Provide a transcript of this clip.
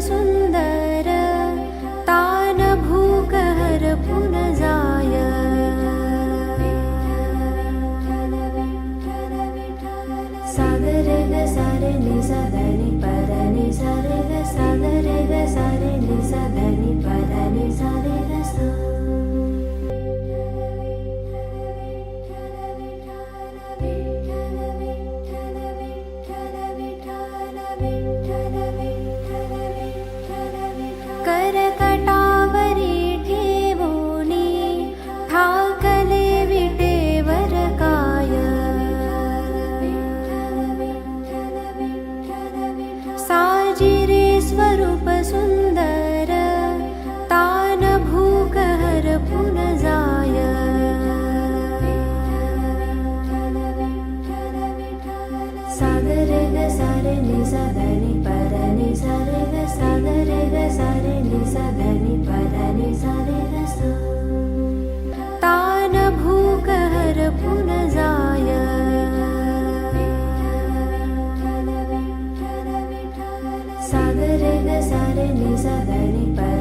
सुंदर तान भूकहर पुनजाय सागर ग सारे नि सा ध नि प ध नि सा रे ग सागर ग सारे नि सा ध नि प ध नि सा रे ग सा करकटावरी ठेवोनी ठाकले विटेवर काय साजिरे स्वरूप सुंदर तान भूकहर पुनजाय सागर ग सारे नि सा ध नि प ध नि सा रे ग सागर ग सारे नि सा ध नि प ध नि सा रे ग सा तान भूकहर पुनजाय सागर ग सारे नि सा ध नि प